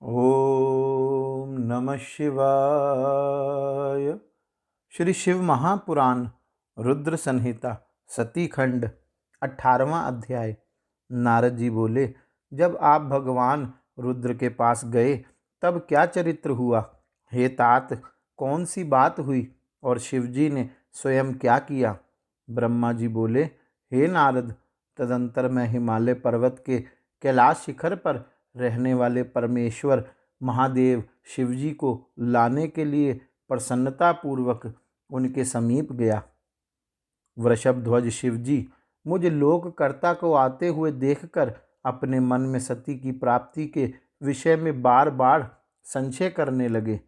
ओम नमः शिवाय। श्री शिव महापुराण रुद्र संहिता सती खंड 18वां अध्याय। नारद जी बोले, जब आप भगवान रुद्र के पास गए तब क्या चरित्र हुआ? हे तात, कौन सी बात हुई और शिवजी ने स्वयं क्या किया? ब्रह्मा जी बोले, हे नारद, तदंतर मैं हिमालय पर्वत के कैलाश शिखर पर रहने वाले परमेश्वर महादेव शिवजी को लाने के लिए प्रसन्नतापूर्वक उनके समीप गया। वृषभध्वज शिवजी मुझ लोककर्ता को आते हुए देखकर अपने मन में सती की प्राप्ति के विषय में बार बार संशय करने लगे।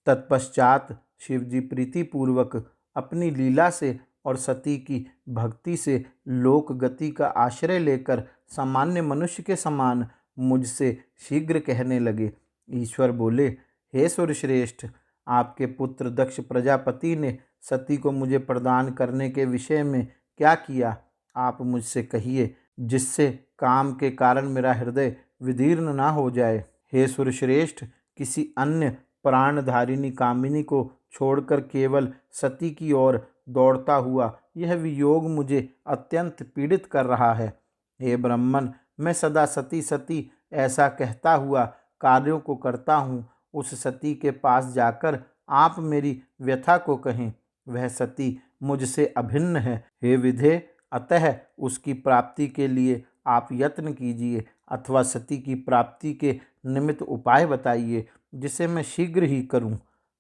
तत्पश्चात शिवजी प्रीतिपूर्वक अपनी लीला से और सती की भक्ति से लोक गति का आश्रय लेकर सामान्य मनुष्य के समान मुझसे शीघ्र कहने लगे। ईश्वर बोले, हे सूर्यश्रेष्ठ, आपके पुत्र दक्ष प्रजापति ने सती को मुझे प्रदान करने के विषय में क्या किया? आप मुझसे कहिए, जिससे काम के कारण मेरा हृदय विदीर्ण ना हो जाए। हे सूर्यश्रेष्ठ, किसी अन्य प्राणधारिणी कामिनी को छोड़कर केवल सती की ओर दौड़ता हुआ यह वियोग मुझे अत्यंत पीड़ित कर रहा है। हे ब्रह्मन, मैं सदा सती सती ऐसा कहता हुआ कार्यों को करता हूँ। उस सती के पास जाकर आप मेरी व्यथा को कहें। वह सती मुझसे अभिन्न है। हे विधे, अतः उसकी प्राप्ति के लिए आप यत्न कीजिए अथवा सती की प्राप्ति के निमित्त उपाय बताइए, जिसे मैं शीघ्र ही करूं।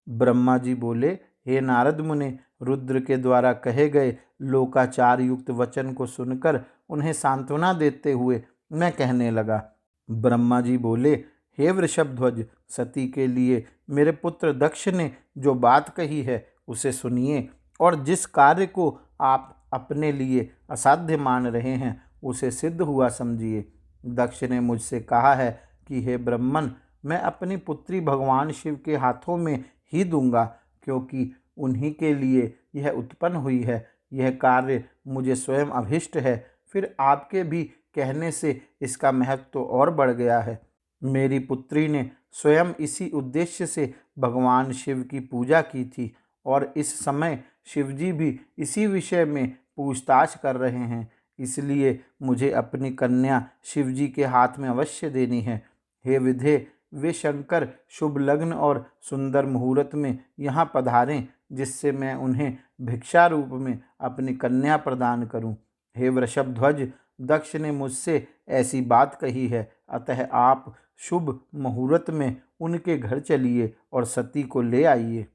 ब्रह्मा जी बोले, हे नारद मुने, रुद्र के द्वारा कहे गए लोकाचार युक्त वचन को सुनकर उन्हें सांत्वना देते हुए मैं कहने लगा। ब्रह्मा जी बोले, हे वृषभध्वज, सती के लिए मेरे पुत्र दक्ष ने जो बात कही है उसे सुनिए, और जिस कार्य को आप अपने लिए असाध्य मान रहे हैं उसे सिद्ध हुआ समझिए। दक्ष ने मुझसे कहा है कि हे ब्रह्मन, मैं अपनी पुत्री भगवान शिव के हाथों में ही दूंगा, क्योंकि उन्हीं के लिए यह उत्पन्न हुई है। यह कार्य मुझे स्वयं अभिष्ट है, फिर आपके भी कहने से इसका महत्व तो और बढ़ गया है। मेरी पुत्री ने स्वयं इसी उद्देश्य से भगवान शिव की पूजा की थी, और इस समय शिवजी भी इसी विषय में पूछताछ कर रहे हैं। इसलिए मुझे अपनी कन्या शिवजी के हाथ में अवश्य देनी है। हे विधे, वे शंकर शुभ लग्न और सुंदर मुहूर्त में यहाँ पधारें, जिससे मैं उन्हें भिक्षा रूप में अपनी कन्या प्रदान करूं। हे वृषभध्वज, दक्ष ने मुझसे ऐसी बात कही है, अतः आप शुभ मुहूर्त में उनके घर चलिए और सती को ले आइए।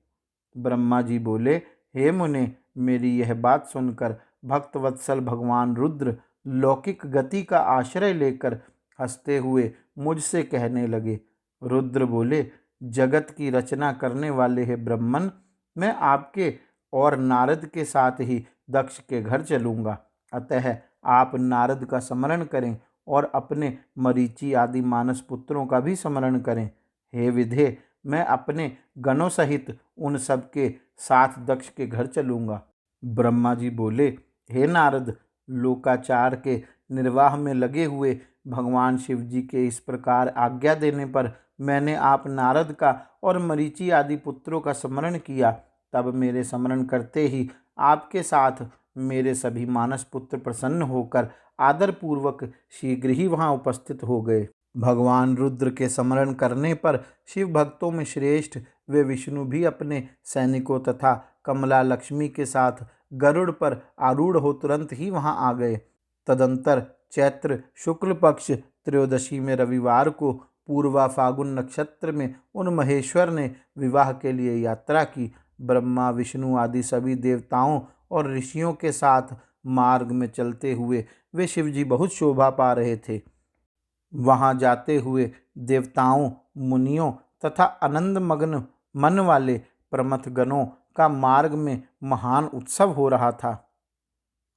ब्रह्मा जी बोले, हे मुने, मेरी यह बात सुनकर भक्तवत्सल भगवान रुद्र लौकिक गति का आश्रय लेकर हंसते हुए मुझसे कहने लगे। रुद्र बोले, जगत की रचना करने वाले हे ब्रह्मन, मैं आपके और नारद के साथ ही दक्ष के घर चलूँगा। अतः आप नारद का स्मरण करें और अपने मरीचि आदि मानस पुत्रों का भी स्मरण करें। हे विधे, मैं अपने गणों सहित उन सब के साथ दक्ष के घर चलूँगा। ब्रह्मा जी बोले, हे नारद, लोकाचार के निर्वाह में लगे हुए भगवान शिव जी के इस प्रकार आज्ञा देने पर मैंने आप नारद का और मरीचि आदि पुत्रों का स्मरण किया। तब मेरे स्मरण करते ही आपके साथ मेरे सभी मानस पुत्र प्रसन्न होकर आदरपूर्वक शीघ्र ही वहाँ उपस्थित हो गए। भगवान रुद्र के स्मरण करने पर शिव भक्तों में श्रेष्ठ वे विष्णु भी अपने सैनिकों तथा कमला लक्ष्मी के साथ गरुड़ पर आरूढ़ हो तुरंत ही वहां आ गए। तदंतर चैत्र शुक्ल पक्ष त्रयोदशी में रविवार को पूर्वा फागुन नक्षत्र में उन महेश्वर ने विवाह के लिए यात्रा की। ब्रह्मा विष्णु आदि सभी देवताओं और ऋषियों के साथ मार्ग में चलते हुए वे शिवजी बहुत शोभा पा रहे थे। वहां जाते हुए देवताओं, मुनियों तथा आनंद मग्न मन वाले प्रमथ गणों का मार्ग में महान उत्सव हो रहा था।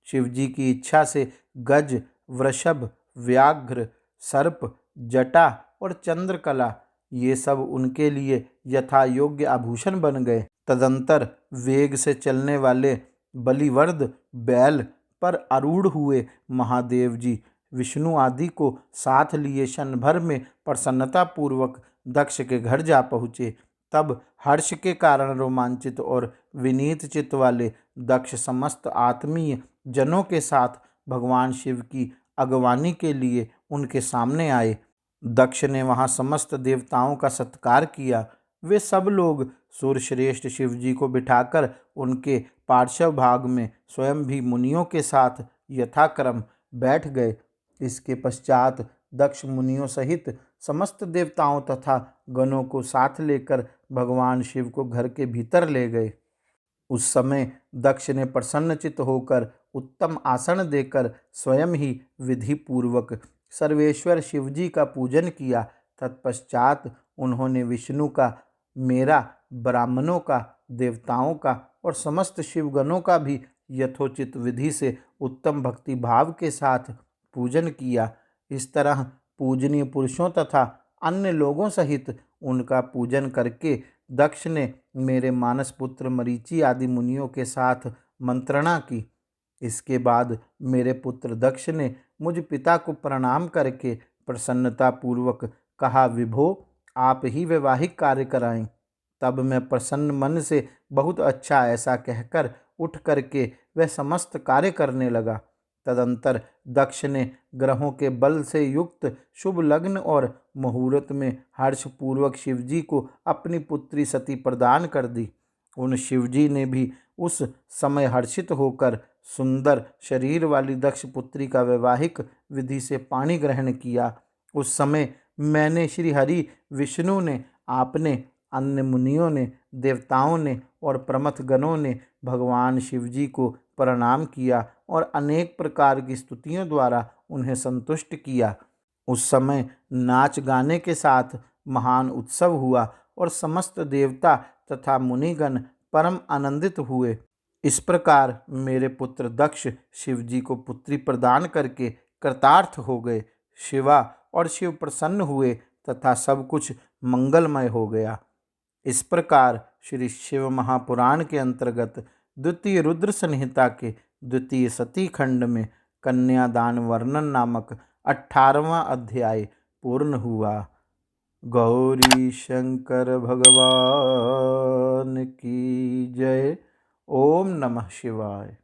शिवजी की इच्छा से गज, वृषभ, व्याघ्र, सर्प, जटा और चंद्रकला ये सब उनके लिए यथा योग्य आभूषण बन गए। तदंतर वेग से चलने वाले बलिवर्द बैल पर आरूढ़ हुए महादेव जी विष्णु आदि को साथ लिए क्षण भर में प्रसन्नता पूर्वक दक्ष के घर जा पहुँचे। तब हर्ष के कारण रोमांचित और विनीत चित्त वाले दक्ष समस्त आत्मीय जनों के साथ भगवान शिव की अगवानी के लिए उनके सामने आए। दक्ष ने वहां समस्त देवताओं का सत्कार किया। वे सब लोग सूर्यश्रेष्ठ शिव जी को बिठाकर उनके पार्श्व भाग में स्वयं भी मुनियों के साथ यथाक्रम बैठ गए। इसके पश्चात दक्ष मुनियों सहित समस्त देवताओं तथा गणों को साथ लेकर भगवान शिव को घर के भीतर ले गए। उस समय दक्ष ने प्रसन्नचित्त होकर उत्तम आसन देकर स्वयं ही विधि पूर्वक सर्वेश्वर शिवजी का पूजन किया। तत्पश्चात उन्होंने विष्णु का, मेरा, ब्राह्मणों का, देवताओं का और समस्त शिवगणों का भी यथोचित विधि से उत्तम भक्ति भाव के साथ पूजन किया। इस तरह पूजनीय पुरुषों तथा अन्य लोगों सहित उनका पूजन करके दक्ष ने मेरे मानस पुत्र मरीचि आदि मुनियों के साथ मंत्रणा की। इसके बाद मेरे पुत्र दक्ष ने मुझ पिता को प्रणाम करके प्रसन्नता पूर्वक कहा, विभो, आप ही वैवाहिक कार्य कराएं। तब मैं प्रसन्न मन से बहुत अच्छा ऐसा कहकर उठ करके वह समस्त कार्य करने लगा। तदंतर दक्ष ने ग्रहों के बल से युक्त शुभ लग्न और मुहूर्त में हर्षपूर्वक शिवजी को अपनी पुत्री सती प्रदान कर दी। उन शिवजी ने भी उस समय हर्षित होकर सुंदर शरीर वाली दक्ष पुत्री का वैवाहिक विधि से पाणी ग्रहण किया। उस समय मैंने, श्री हरि विष्णु ने, आपने, अन्य मुनियों ने, देवताओं ने और प्रमथ गणों ने भगवान शिवजी को प्रणाम किया और अनेक प्रकार की स्तुतियों द्वारा उन्हें संतुष्ट किया। उस समय नाच गाने के साथ महान उत्सव हुआ और समस्त देवता तथा मुनिगण परम आनंदित हुए। इस प्रकार मेरे पुत्र दक्ष शिवजी को पुत्री प्रदान करके कृतार्थ हो गए। शिवा और शिव प्रसन्न हुए तथा सब कुछ मंगलमय हो गया। इस प्रकार श्री शिव महापुराण के अंतर्गत द्वितीय रुद्र संहिता के द्वितीय सती खंड में कन्यादान वर्णन नामक 18वां अध्याय पूर्ण हुआ। गौरी शंकर भगवान की जय। ओम नमः शिवाय।